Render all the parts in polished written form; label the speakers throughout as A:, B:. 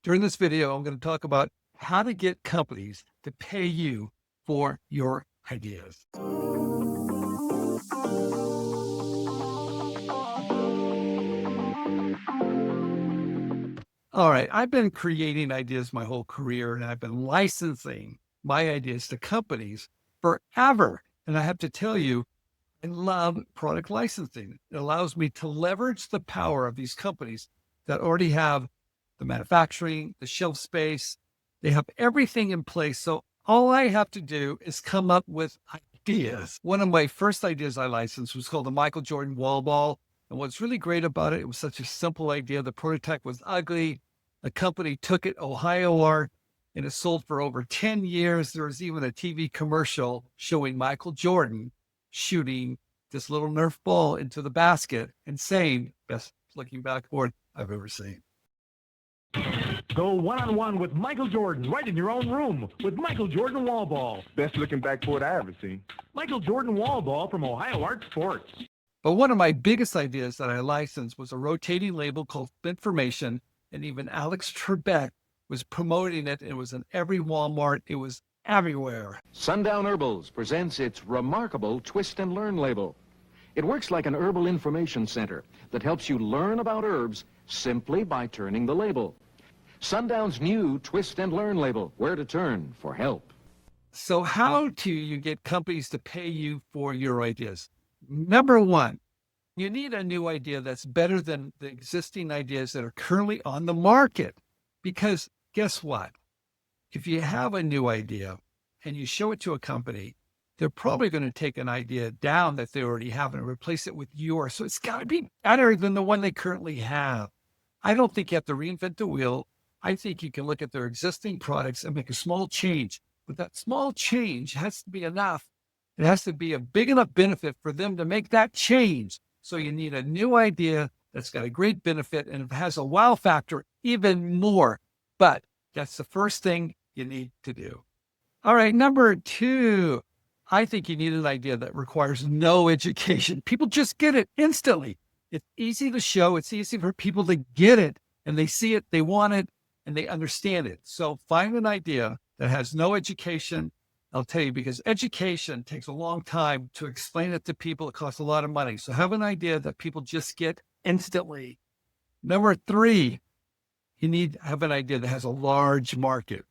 A: During this video, I'm going to talk about how to get companies to pay you for your ideas. All right, I've been creating ideas my whole career, and I've been licensing my ideas to companies forever. And I have to tell you, I love product licensing. It allows me to leverage the power of these companies that already have the manufacturing, the shelf space. They have everything in place. So all I have to do is come up with ideas. One of my first ideas I licensed was called the Michael Jordan wall ball. And what's really great about it, it was such a simple idea. The prototype was ugly. The company took it, Ohio Art, and it sold for over 10 years. There was even a TV commercial showing Michael Jordan shooting this little Nerf ball into the basket and saying, best looking backboard I've ever seen.
B: Go one-on-one with Michael Jordan right in your own room with Michael Jordan wall ball.
C: Best looking backboard I ever seen.
B: Michael Jordan wall ball from Ohio Art Sports.
A: But one of my biggest ideas that I licensed was a rotating label called Information, and even Alex Trebek was promoting it. It was in every Walmart. It was everywhere.
D: Sundown Herbals presents its remarkable Twist and Learn label. It works like an herbal information center that helps you learn about herbs simply by turning the label. Sundown's new Twist and Learn label, where to turn for help.
A: So how do you get companies to pay you for your ideas? Number one, you need a new idea that's better than the existing ideas that are currently on the market. Because guess what? If you have a new idea and you show it to a company, they're probably going to take an idea down that they already have and replace it with yours. So it's got to be better than the one they currently have. I don't think you have to reinvent the wheel. I think you can look at their existing products and make a small change. But that small change has to be enough. It has to be a big enough benefit for them to make that change. So you need a new idea that's got a great benefit, and if it has a wow factor, even more. But that's the first thing you need to do. All right, number two, I think you need an idea that requires no education. People just get it instantly. It's easy to show. It's easy for people to get it, and they see it, they want it, and they understand it. So find an idea that has no education. I'll tell you, because education takes a long time to explain it to people. It costs a lot of money. So have an idea that people just get instantly. Number three, you need to have an idea that has a large market.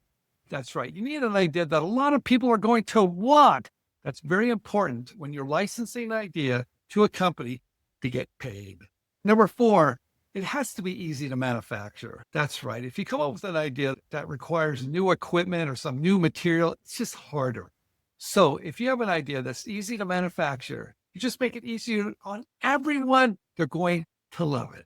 A: That's right. You need an idea that a lot of people are going to want. That's very important when you're licensing an idea to a company to get paid. Number four, it has to be easy to manufacture. That's right. If you come up with an idea that requires new equipment or some new material, it's just harder. So if you have an idea that's easy to manufacture, you just make it easier on everyone. They're going to love it.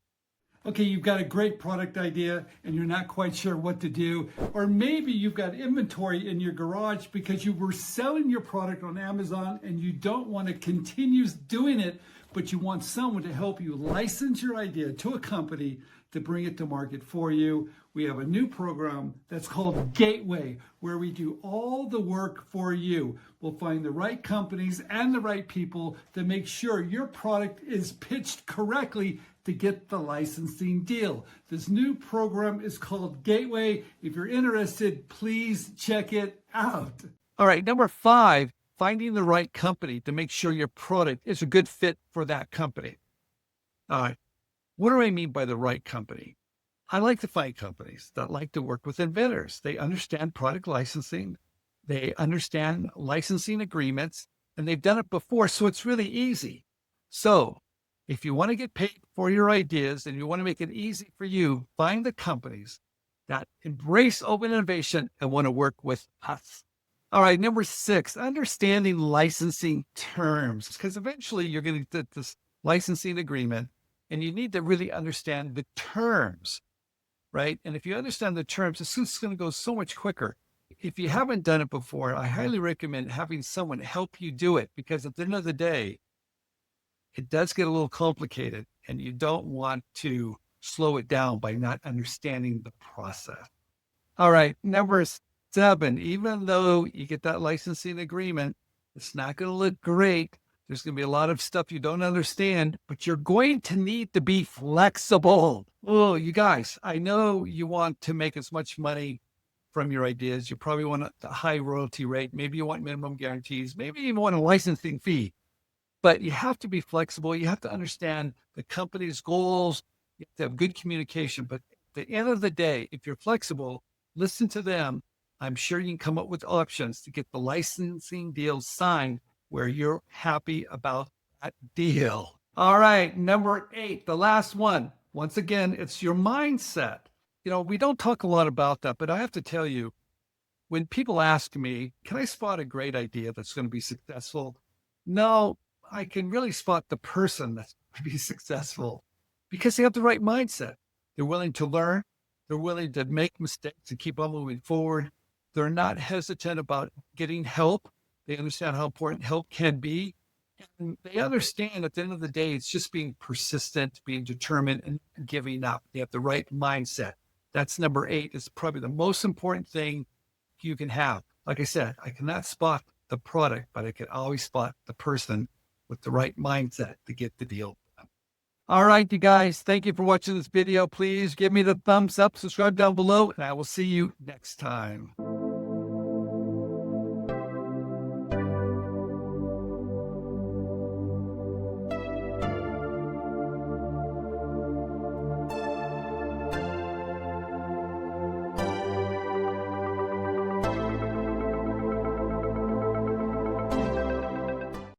A: Okay, you've got a great product idea and you're not quite sure what to do. Or maybe you've got inventory in your garage because you were selling your product on Amazon and you don't want to continue doing it, but you want someone to help you license your idea to a company to bring it to market for you. We have a new program that's called Gateway, where we do all the work for you. We'll find the right companies and the right people to make sure your product is pitched correctly to get the licensing deal. This new program is called Gateway. If you're interested, please check it out. All right, number five, finding the right company to make sure your product is a good fit for that company. All right, what do I mean by the right company? I like to find companies that like to work with inventors. They understand product licensing. They understand licensing agreements, and they've done it before, so it's really easy. So if you want to get paid for your ideas and you want to make it easy for you, find the companies that embrace open innovation and want to work with us. All right, number six, understanding licensing terms, because eventually you're going to get this licensing agreement and you need to really understand the terms, right? And if you understand the terms, it's just going to go so much quicker. If you haven't done it before, I highly recommend having someone help you do it, because at the end of the day, it does get a little complicated and you don't want to slow it down by not understanding the process. All right, number seven, even though you get that licensing agreement, it's not going to look great. There's going to be a lot of stuff you don't understand, but you're going to need to be flexible. Oh, you guys, I know you want to make as much money from your ideas. You probably want a high royalty rate. Maybe you want minimum guarantees. Maybe you even want a licensing fee. But you have to be flexible. You have to understand the company's goals. You have to have good communication. But at the end of the day, if you're flexible, listen to them. I'm sure you can come up with options to get the licensing deal signed where you're happy about that deal. All right, number 8, the last one. Once again, it's your mindset. You know, we don't talk a lot about that, but I have to tell you, when people ask me, can I spot a great idea that's going to be successful? No, I can really spot the person that's going to be successful because they have the right mindset. They're willing to learn. They're willing to make mistakes and keep on moving forward. They're not hesitant about getting help. They understand how important help can be. And they understand at the end of the day, it's just being persistent, being determined, and giving up. They have the right mindset. That's number 8. It's probably the most important thing you can have. Like I said, I cannot spot the product, but I can always spot the person with the right mindset to get the deal done. All right, you guys, thank you for watching this video. Please give me the thumbs up, subscribe down below, and I will see you next time.